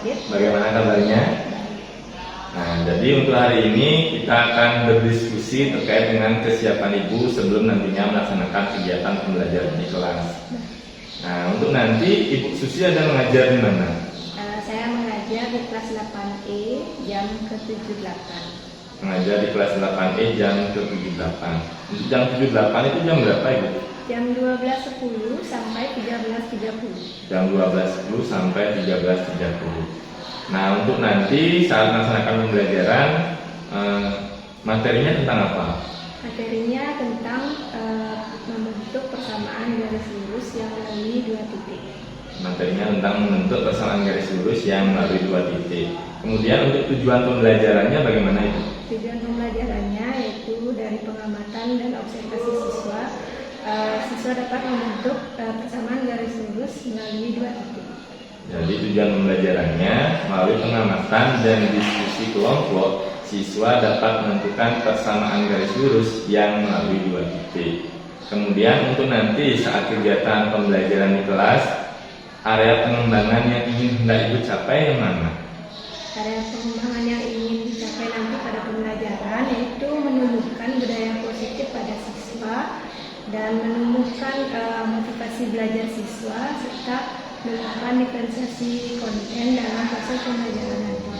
Bagaimana kabarnya? Nah, jadi untuk hari ini kita akan berdiskusi terkait dengan kesiapan Ibu sebelum nantinya melaksanakan kegiatan pembelajaran di kelas. Nah, untuk nanti Ibu Susi ada mengajar di mana? Saya mengajar di kelas 8E jam ke-78. Mengajar di kelas 8E jam ke-78. Untuk jam 78 itu jam berapa Ibu? Jam 12.10 sampai 13.30. Jam 12.10 sampai 13.30. Nah, untuk nanti saat melaksanakan pembelajaran, materinya tentang apa? Materinya tentang membentuk persamaan garis lurus yang melalui 2 titik. Materinya tentang membentuk persamaan garis lurus yang melalui 2 titik. Kemudian untuk tujuan pembelajarannya bagaimana itu? Tujuan pembelajarannya yaitu dari pengamatan dan observasi siswa, siswa dapat membentuk persamaan garis lurus melalui 2 titik. Jadi tujuan pembelajarannya melalui pengamatan dan diskusi kelompok, siswa dapat menentukan persamaan garis lurus yang melalui 2 titik. Kemudian untuk nanti saat kegiatan pembelajaran di kelas, area pengembangan yang ingin hendak Ibu capai yang mana? Area pengembangan yang ingin dicapai nanti pada pembelajaran yaitu menumbuhkan budaya positif pada siswa dan menumbuhkan motivasi belajar siswa serta melakukan diferensiasi konten dalam proses pembelajaran nanti.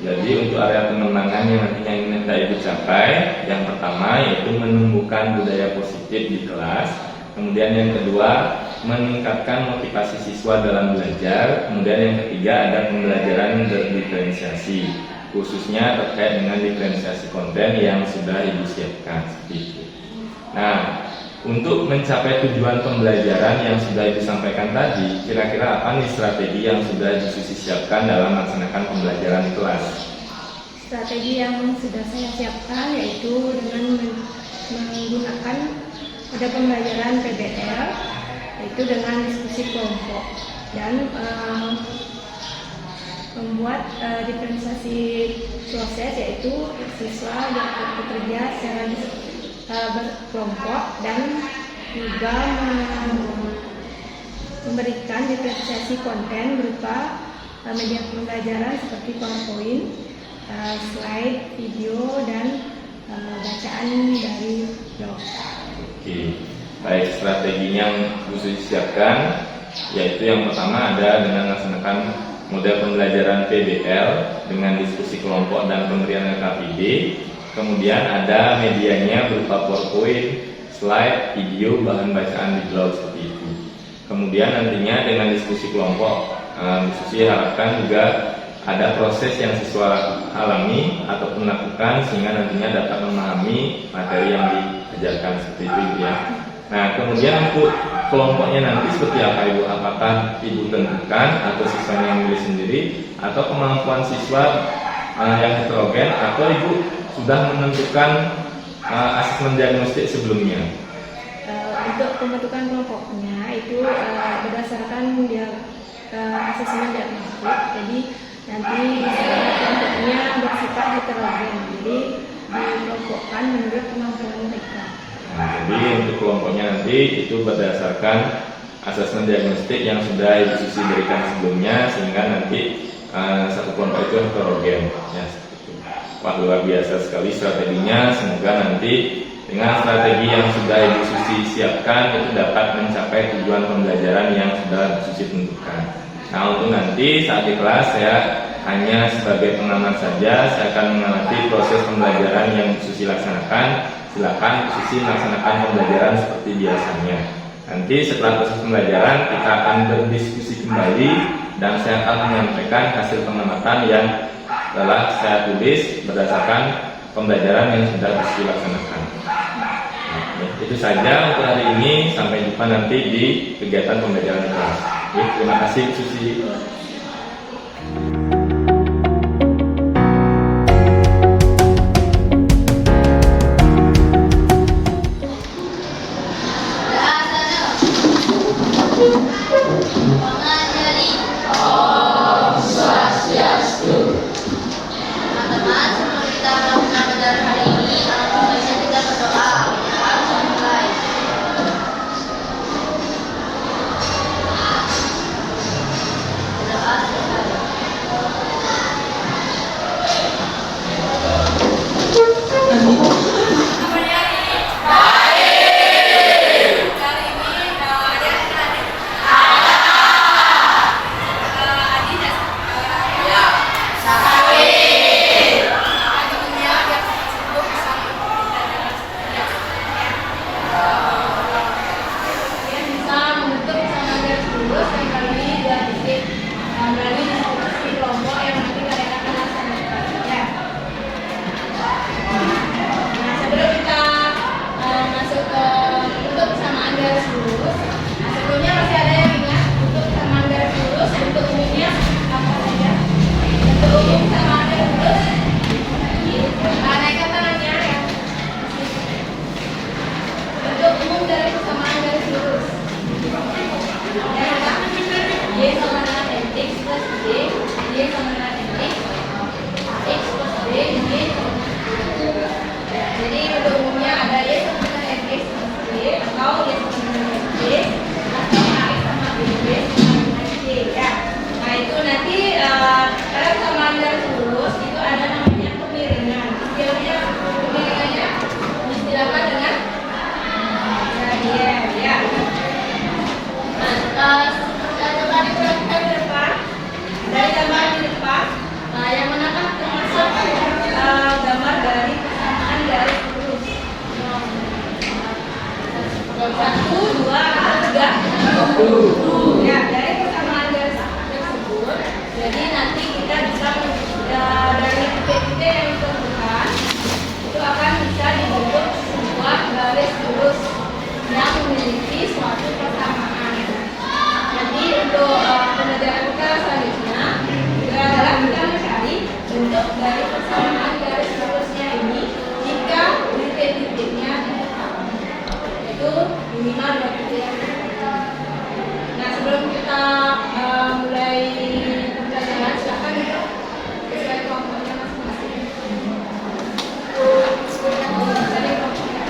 Jadi untuk area pengembangan yang nantinya ingin hendak Ibu capai, yang pertama yaitu menumbuhkan budaya positif di kelas. Kemudian yang kedua, meningkatkan motivasi siswa dalam belajar. Kemudian yang ketiga, ada pembelajaran berdiferensiasi, khususnya terkait dengan diferensiasi konten yang sudah Ibu siapkan seperti itu. Nah, untuk mencapai tujuan pembelajaran yang sudah disampaikan tadi, kira-kira apa nih strategi yang sudah Susi siapkan dalam melaksanakan pembelajaran di kelas? Strategi yang sudah saya siapkan yaitu dengan menggunakan pada pembelajaran PBL, yaitu dengan diskusi kelompok dan membuat diferensiasi proses, yaitu siswa dapat bekerja secara berkelompok dan juga memberikan diferensiasi konten berupa media pembelajaran seperti PowerPoint, slide, video, dan bacaan dari blog. Oke, baik, strateginya yang khusus disiapkan yaitu yang pertama ada dengan melaksanakan model pembelajaran PBL dengan diskusi kelompok dan pemberian LKPD. Kemudian ada medianya berupa PowerPoint, slide, video, bahan bacaan di blog seperti itu. Kemudian nantinya dengan diskusi kelompok, diskusi harapkan juga ada proses yang siswa alami ataupun lakukan sehingga nantinya dapat memahami materi yang diajarkan seperti itu ya. Nah, kemudian untuk kelompoknya nanti seperti apa Ibu? Apakah Ibu tentukan atau siswanya yang milih sendiri atau kemampuan siswa yang heterogen atau Ibu sudah menentukan asesmen diagnostik sebelumnya? Untuk pembentukan kelompoknya itu berdasarkan asesmen diagnostik. Jadi nanti kelompoknya bersifat heterogen. Jadi dikelompokkan menurut kemampuan mereka. Nah, jadi untuk kelompoknya nanti itu berdasarkan asesmen diagnostik yang sudah Ibu Susi berikan sebelumnya sehingga nanti satu kelompok itu heterogen ya. Wah, luar biasa sekali strateginya. Semoga nanti dengan strategi yang sudah Ibu Susi siapkan itu dapat mencapai tujuan pembelajaran yang sudah Ibu Susi tentukan. Nah, untuk nanti saat di kelas saya hanya sebagai pengamat saja. Saya akan mengamati proses pembelajaran yang Ibu Susi laksanakan. Silakan Ibu Susi melaksanakan pembelajaran seperti biasanya. Nanti setelah proses pembelajaran kita akan berdiskusi kembali dan saya akan menyampaikan hasil pengamatan yang telah saya tulis berdasarkan pembelajaran yang sudah dilaksanakan. Nah, itu saja untuk hari ini. Sampai jumpa nanti di kegiatan pembelajaran kelas. Terima kasih Bu Susi. Ya, dari persamaan garis tersebut, jadi nanti kita bisa dari titik-titik yang ditentukan itu akan bisa dibentuk sebuah garis lurus yang memiliki suatu persamaan. Jadi untuk pembelajaran kita selanjutnya itu adalah kita mencari bentuk dari persamaan garis lurusnya ini jika titik-titiknya ditentukan, yaitu minimal 2 titik. Nah, sebelum kita mulai pembelajaran, silakan untuk sesuai kelompoknya masing-masing. Dari kelompoknya.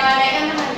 Naikkan tangan.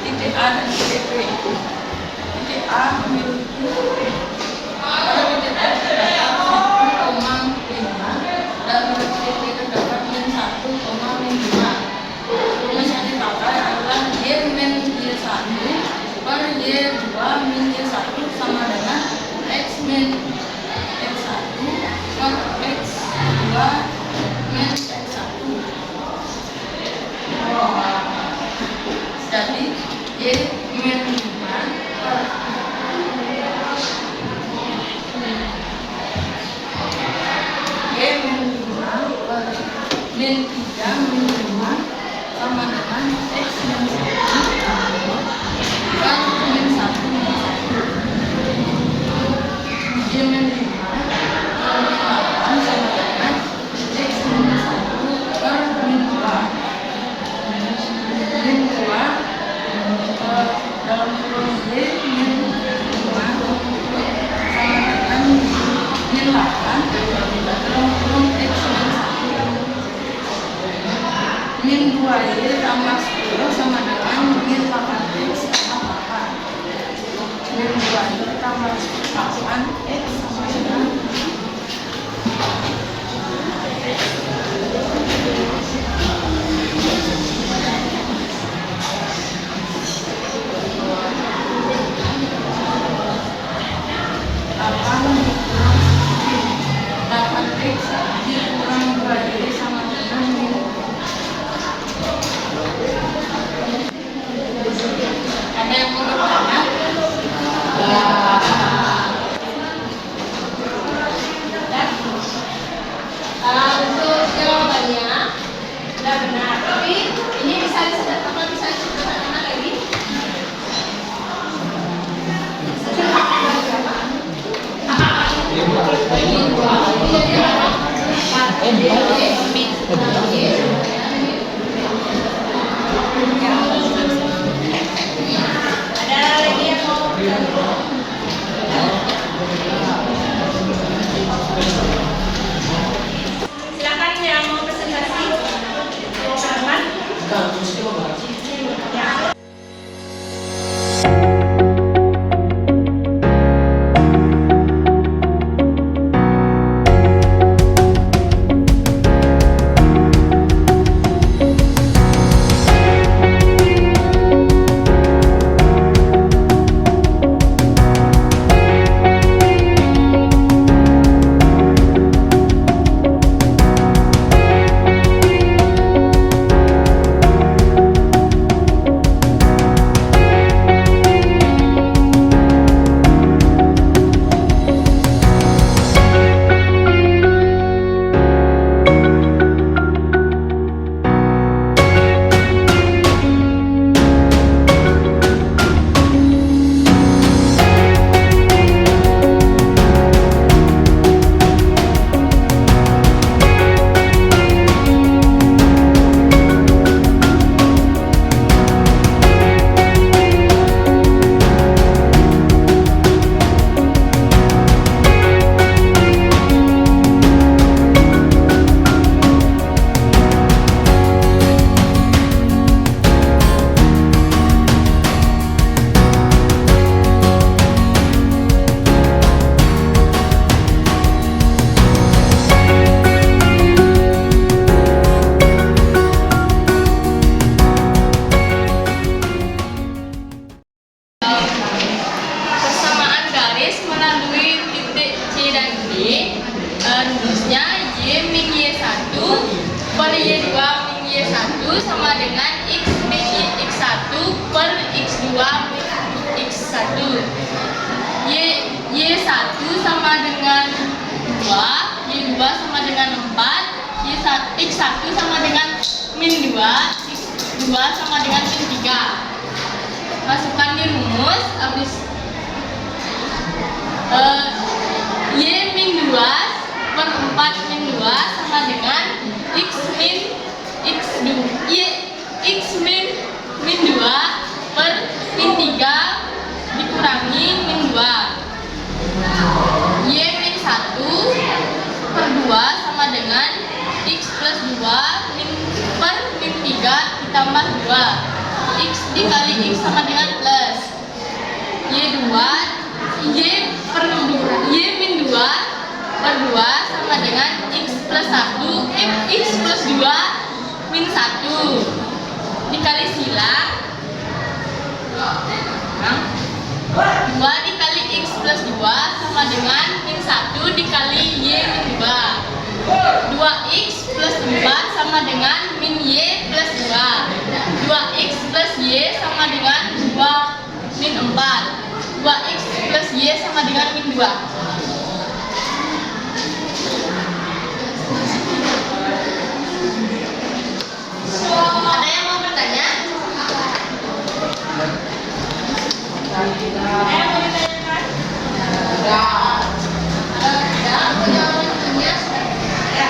Titik A dan titik B. Titik A memiliki pada titik A terdapat 1,5 dan pada titik B terdapat min 1,5. Rumus yang dipakai adalah Y min Y1 per Y2 min Y1 sama dengan X min X1 per X2 min X1. Jadi Y min 5 per Y min 5 per min 3 min 5 sama dengan X min 1 per min 1 min 1. Y min 5 per 8 sama dengan X min 1 per min 2. Min 2 dalam kurung Y min 5 sama dengan min 8 dalam kurung X min 1. Min 2Y tambah 10 sama dengan min 8X sama 8. Min 2Y tambah 8X sama dengan dikurang 2Y sama dengan min. Ada yang mau bertanya? Untuk jawabannya sudah benar, tapi ini bisa disederhanakan lagi. Ada lagi yang mau? Silakan yang mau presentasi. Arman. Ya. 1 sama dengan min 2, X 2 sama dengan min 3. Masukkan di rumus, habis Y min 2 per 4 min 2 sama dengan X min X 2 X min 2 per min 3 dikurangi min 2. Y min 1 per 2 sama dengan X plus 2 min per min 3 ditambah 2. X dikali X sama dengan plus Y2 Y min 2 per 2 sama dengan X plus 1 X plus 2 min 1 dikali sila 2 dikali X plus 2 sama dengan min 1 dikali Y min 2. 2X plus 4 sama dengan min Y plus 2. 2X plus Y sama dengan 2 min 4. 2X plus Y sama dengan min 2. Ada yang mau bertanya? Ada yang mau ditanyakan? Tidak, punya orang bertanya? Ya.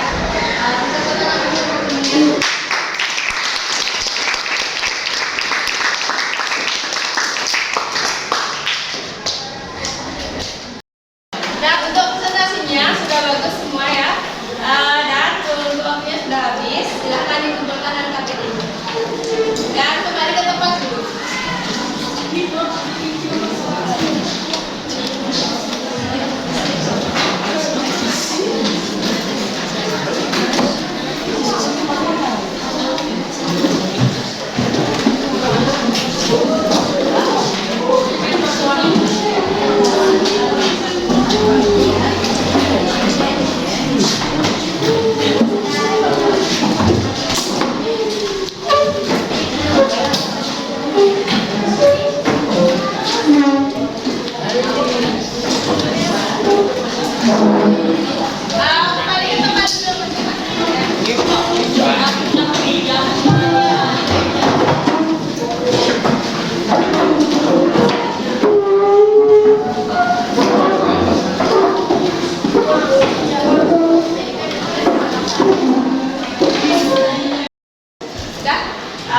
Dan untuk presentasinya sudah bagus semua ya. Dan untuk waktunya sudah habis. Silakan dikumpulkan dan KPD. Dan kembali ke tempat dulu.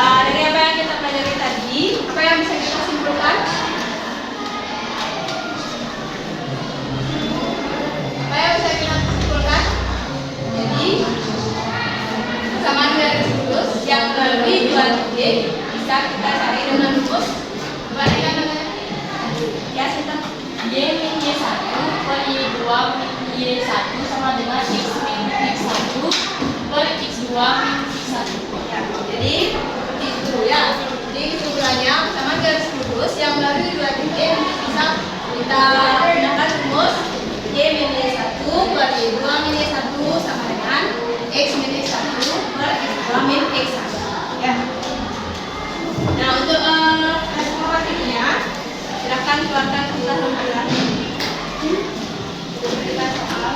Dari apa yang kita pelajari tadi, apa yang bisa kita simpulkan? Apa yang bisa kita simpulkan? Jadi, kesamaan garis lurus yang melalui dua titik bisa kita cari dengan rumus kebalikan dengan ya sinten Y min Y1 per Y2 min Y1 sama dengan X min X1 per X2 min X1. Ya, jadi seperti itu ya. Jadi kesimpulannya sama garis lurus yang melalui dua titik bisa kita gunakan rumus Y min Y1 per Y2 min Y1 sama dengan X min X1 per X2 min X1. Ya. Nah, untuk informasinya silakan keluarkan kita lembaran. Kita soal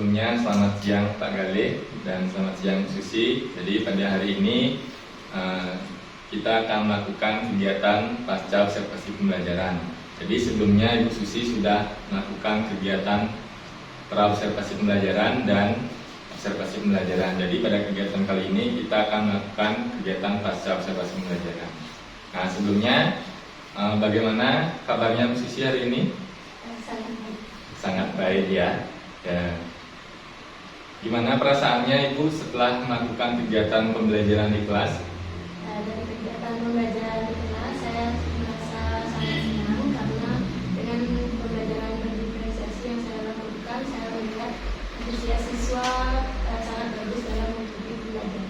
sebelumnya selamat siang Pak Galih dan selamat siang Bu Susi. Jadi pada hari ini kita akan melakukan kegiatan pasca observasi pembelajaran. Jadi sebelumnya Ibu Susi sudah melakukan kegiatan pra-observasi pembelajaran dan observasi pembelajaran. Jadi pada kegiatan kali ini kita akan melakukan kegiatan pasca observasi pembelajaran. Nah sebelumnya bagaimana kabarnya Bu Susi hari ini? Sangat baik ya. Gimana perasaannya Ibu setelah melakukan kegiatan pembelajaran di kelas? Dari kegiatan pembelajaran di kelas saya merasa sangat senang karena dengan pembelajaran berdiferensiasi yang saya lakukan, saya melihat antusias siswa sangat bagus dalam mengikuti pembelajaran.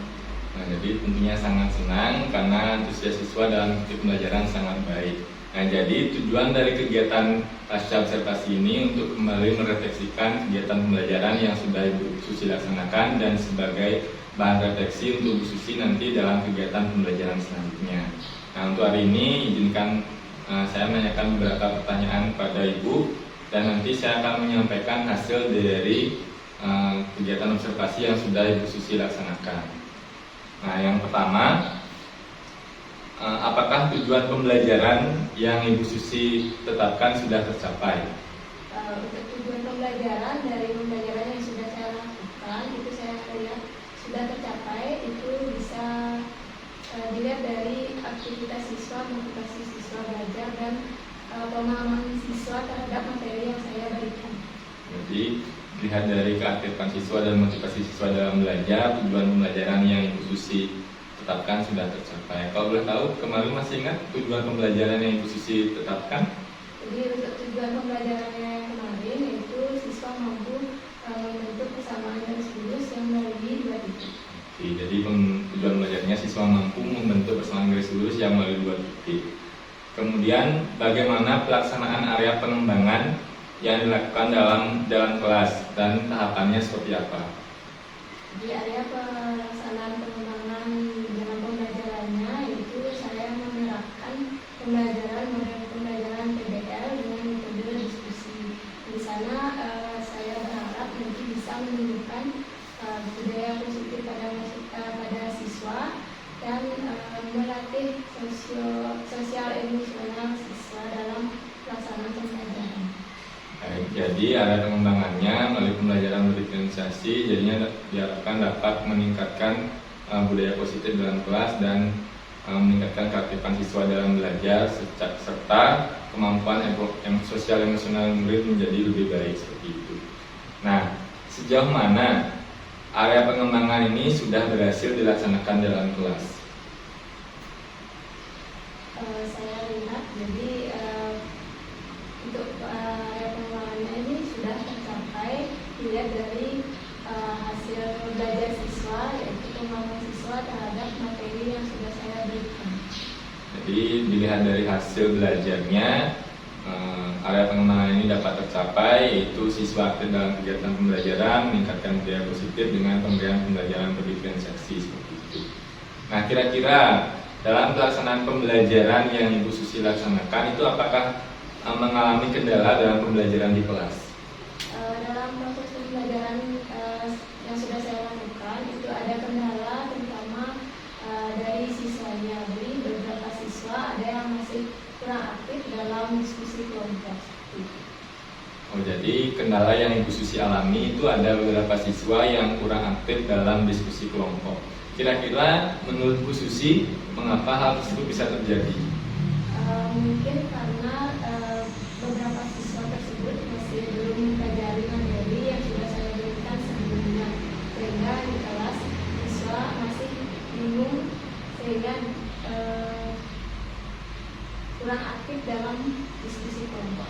Nah, jadi tentunya sangat senang karena antusias siswa dalam mengikuti pembelajaran sangat baik. Nah, jadi tujuan dari kegiatan pasca observasi ini untuk kembali merefleksikan kegiatan pembelajaran yang sudah Ibu Susi laksanakan dan sebagai bahan refleksi untuk Bu Susi nanti dalam kegiatan pembelajaran selanjutnya. Nah, untuk hari ini izinkan saya menanyakan beberapa pertanyaan kepada Ibu dan nanti saya akan menyampaikan hasil dari kegiatan observasi yang sudah Ibu Susi laksanakan. Nah, yang pertama, apakah tujuan pembelajaran yang Ibu Susi tetapkan sudah tercapai? Untuk tujuan pembelajaran dari pembelajaran yang sudah saya lakukan itu saya lihat sudah tercapai. Itu bisa dilihat dari aktivitas siswa, motivasi siswa belajar dan pemahaman siswa terhadap materi yang saya berikan. Jadi dilihat dari keaktifan siswa dan motivasi siswa dalam belajar, tujuan pembelajaran yang Ibu Susi tetapkan sudah tercapai. Kalau boleh tahu, kemarin masih ingat tujuan pembelajaran yang Ibu Susi tetapkan? Jadi untuk tujuan pembelajarannya yang kemarin yaitu siswa mampu membentuk persamaan garis lurus yang melalui 2 titik. Oke, jadi tujuan belajarnya siswa mampu membentuk persamaan garis lurus yang melalui 2 titik. Kemudian bagaimana pelaksanaan area pengembangan yang dilakukan dalam kelas dan tahapannya seperti apa? Di area pelaksanaan pengembangan dalam pembelajarannya yaitu saya menerapkan model pembelajaran PBL dengan metode diskusi. Di sana saya berharap nanti bisa menunjukkan budaya positif pada siswa dan melatih sosial emosional siswa dalam pelaksanaan pembelajaran. Baik, jadi area pengembangannya melalui pembelajaran berdiferensiasi jadinya diharapkan dapat meningkatkan budaya positif dalam kelas dan meningkatkan keaktifan siswa dalam belajar serta kemampuan sosial emosional murid menjadi lebih baik seperti itu. Nah, sejauh mana area pengembangan ini sudah berhasil dilaksanakan dalam kelas? Saya lihat jadi untuk area pengembangannya ini sudah tercapai dilihat dari hasil belajar siswa yaitu pemahaman siswa terhadap materi yang sudah saya berikan. Jadi dilihat dari hasil belajarnya area pengembangan ini dapat tercapai yaitu siswa aktif dalam kegiatan pembelajaran meningkatkan budaya positif dengan pemberian pembelajaran berdiferensiasi seperti itu. Nah, kira-kira dalam pelaksanaan pembelajaran yang Ibu Susi laksanakan itu apakah mengalami kendala dalam pembelajaran di kelas? Dalam proses pembelajaran yang sudah saya lakukan itu ada kendala terutama dari siswanya. Jadi beberapa siswa ada yang masih kurang aktif dalam diskusi kelompok. Oh, jadi kendala yang Ibu Susi alami itu ada beberapa siswa yang kurang aktif dalam diskusi kelompok. Kira-kira menurut Bu Susi mengapa hal tersebut bisa terjadi? Mungkin karena beberapa siswa tersebut masih belum mempelajari materi yang sudah saya berikan sebelumnya, sehingga di kelas siswa masih bingung sehingga kurang aktif dalam diskusi kelompok.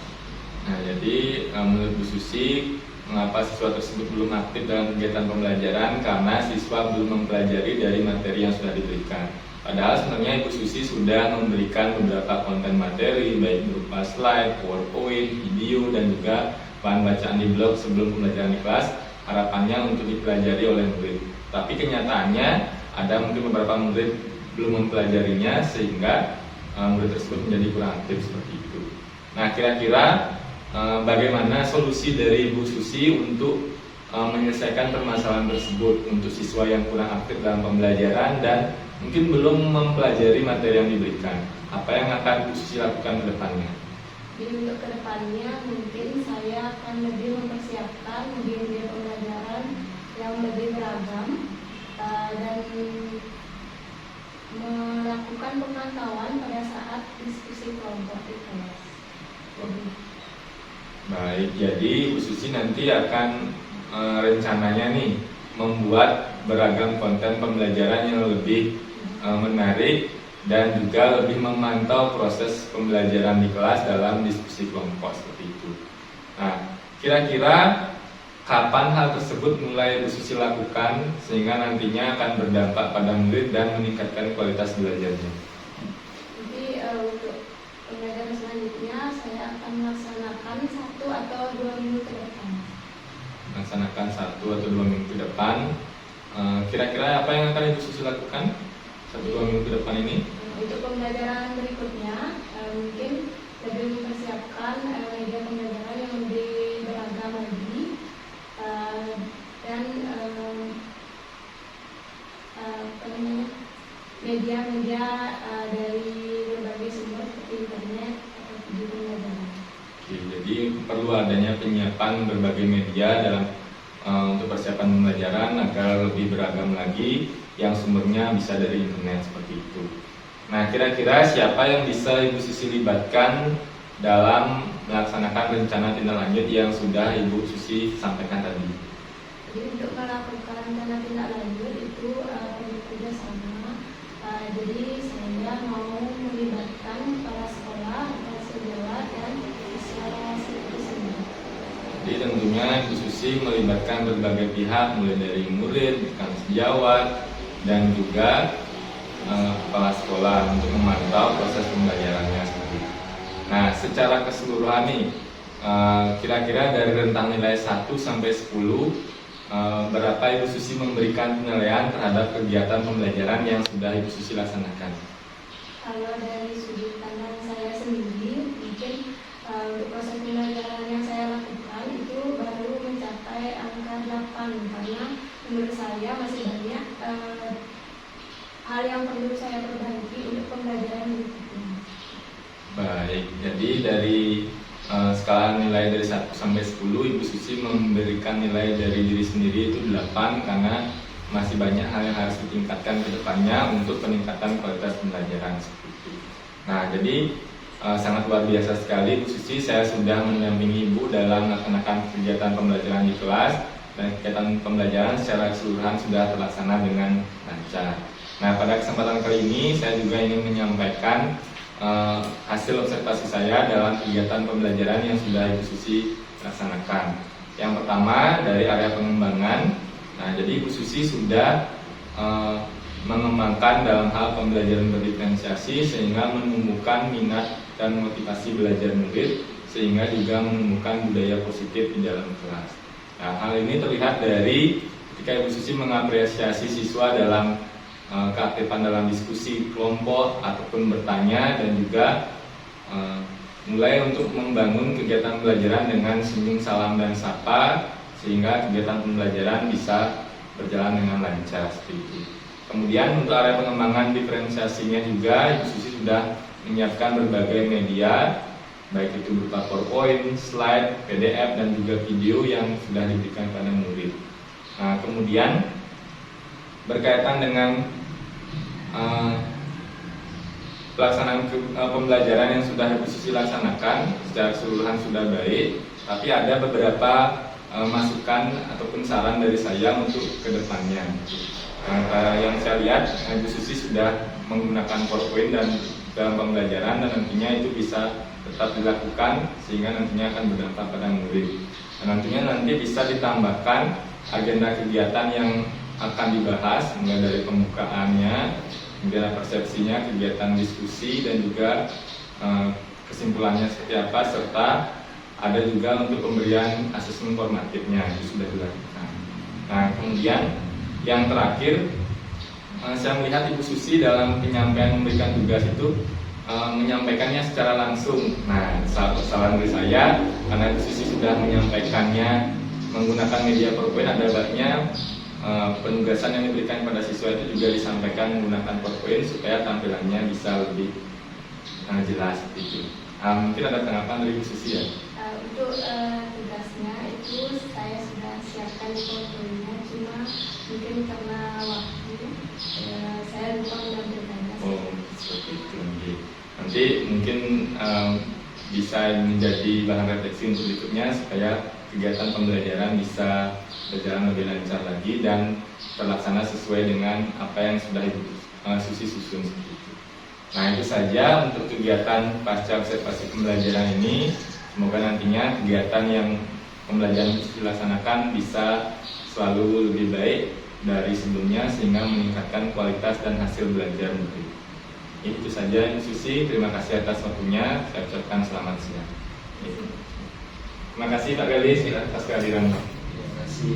Nah, jadi menurut Bu Susi mengapa siswa tersebut belum aktif dalam kegiatan pembelajaran karena siswa belum mempelajari dari materi yang sudah diberikan. Padahal sebenarnya Ibu Susi sudah memberikan beberapa konten materi baik berupa slide, PowerPoint, video dan juga bahan bacaan di blog sebelum pembelajaran di kelas, harapannya untuk dipelajari oleh murid. Tapi kenyataannya ada mungkin beberapa murid belum mempelajarinya sehingga murid tersebut menjadi kurang aktif seperti itu. Nah, kira-kira bagaimana solusi dari Ibu Susi untuk menyelesaikan permasalahan tersebut untuk siswa yang kurang aktif dalam pembelajaran dan mungkin belum mempelajari materi yang diberikan. Apa yang akan Bu Susi lakukan ke depannya? Jadi untuk kedepannya mungkin saya akan lebih mempersiapkan media pembelajaran yang lebih beragam dan melakukan pemantauan pada saat diskusi kelompok di kelas. Baik, jadi Bu Susi nanti akan rencananya nih membuat beragam konten pembelajaran yang lebih menarik dan juga lebih memantau proses pembelajaran di kelas dalam diskusi kelompok seperti itu. Nah, kira-kira kapan hal tersebut mulai Bu Susi lakukan sehingga nantinya akan berdampak pada murid dan meningkatkan kualitas belajarnya? Jadi untuk pembelajaran selanjutnya saya akan melaksanakan 1 atau 2 minggu ke depan. Melaksanakan 1 atau 2 minggu ke depan. Kira-kira apa yang akan Ibu Susi lakukan 1-2 minggu ke depan ini? Untuk pembelajaran berikutnya mungkin lebih mempersiapkan media pembelajaran yang lebih beragam lagi dan media-media dari berbagai sumber seperti internet atau video pembelajaran. Oke, jadi perlu adanya penyiapan berbagai media dalam untuk persiapan pembelajaran agar lebih beragam lagi yang sumbernya bisa dari internet seperti itu. Nah, kira-kira siapa yang bisa Ibu Susi libatkan dalam melaksanakan rencana tindak lanjut yang sudah Ibu Susi sampaikan tadi? Jadi untuk melakukan rencana tindak lanjut itu perlu kerjasama. Jadi saya mau melibatkan kepala sekolah, kepala sejawat dan siswa siswi. Jadi tentunya Ibu Susi melibatkan berbagai pihak mulai dari murid, rekan sejawat, dan juga kepala sekolah untuk memantau proses pembelajarannya seperti itu. Nah, secara keseluruhan nih, kira-kira dari rentang nilai 1 sampai 10, berapa Ibu Susi memberikan penilaian terhadap kegiatan pembelajaran yang sudah Ibu Susi laksanakan? Kalau dari sudut pandang saya sendiri, mungkin untuk proses pembelajaran yang saya lakukan itu baru mencapai angka 8 karena menurut saya masih banyak hal yang perlu saya perbaiki untuk pembelajaran berikutnya. Baik, jadi dari skala nilai dari 1 sampai 10, Ibu Susi memberikan nilai dari diri sendiri itu 8 karena masih banyak hal yang harus ditingkatkan ke depannya untuk peningkatan kualitas pembelajaran seperti itu. Nah, jadi sangat luar biasa sekali Bu Susi, saya sudah mendampingi Ibu dalam melaksanakan kegiatan pembelajaran di kelas dan kegiatan pembelajaran secara keseluruhan sudah terlaksana dengan lancar. Nah, pada kesempatan kali ini saya juga ingin menyampaikan hasil observasi saya dalam kegiatan pembelajaran yang sudah Ibu Susi laksanakan. Yang pertama dari area pengembangan. Nah, jadi Ibu Susi sudah mengembangkan dalam hal pembelajaran berdiferensiasi sehingga menumbuhkan minat dan motivasi belajar murid sehingga juga menumbuhkan budaya positif di dalam kelas. Nah, hal ini terlihat dari ketika Ibu Susi mengapresiasi siswa dalam keaktifan dalam diskusi kelompok ataupun bertanya dan juga mulai untuk membangun kegiatan pembelajaran dengan senyum, salam, dan sapa sehingga kegiatan pembelajaran bisa berjalan dengan lancar seperti itu. Kemudian untuk area pengembangan diferensiasinya juga Ibu Susi sudah menyiapkan berbagai media baik itu berupa PowerPoint, slide, PDF, dan juga video yang sudah diberikan kepada murid. Nah, kemudian berkaitan dengan pelaksanaan pembelajaran yang sudah Ibu Susi laksanakan secara keseluruhan sudah baik, tapi ada beberapa masukan ataupun saran dari saya untuk kedepannya. Yang saya lihat Ibu Susi sudah menggunakan PowerPoint dan dalam pembelajaran dan nantinya itu bisa tetap dilakukan sehingga nantinya akan berdampak pada murid. Dan nantinya nanti bisa ditambahkan agenda kegiatan yang akan dibahas mulai dari pembukaannya, kemudian persepsinya, kegiatan diskusi dan juga kesimpulannya seperti apa, serta ada juga untuk pemberian asesmen formatifnya itu sudah dilakukan. Nah, kemudian yang terakhir saya melihat Ibu Susi dalam penyampaian memberikan tugas itu menyampaikannya secara langsung. Nah, saran dari saya karena Ibu Susi sudah menyampaikannya menggunakan media PowerPoint, ada baiknya penugasan yang diberikan pada siswa itu juga disampaikan menggunakan PowerPoint supaya tampilannya bisa lebih jelas gitu. Mungkin ada tanggapan dari Bu Susi ya? Untuk tugasnya itu saya sudah siapkan fotonya, cuma mungkin karena waktu saya lupa menyampaikannya. Oh, seperti itu. Nanti mungkin bisa menjadi bahan refleksi untuk berikutnya supaya kegiatan pembelajaran bisa berjalan lebih lancar lagi dan terlaksana sesuai dengan apa yang sudah Ibu Susi susun seperti itu. Nah, itu saja untuk kegiatan pasca observasi pembelajaran ini. Semoga nantinya kegiatan yang pembelajaran dilaksanakan bisa selalu lebih baik dari sebelumnya sehingga meningkatkan kualitas dan hasil belajar murid. Itu saja Ibu Susi, terima kasih atas waktunya. Saya ucapkan selamat siang. Terima kasih Pak Galis atas kehadirannya. Terima kasih.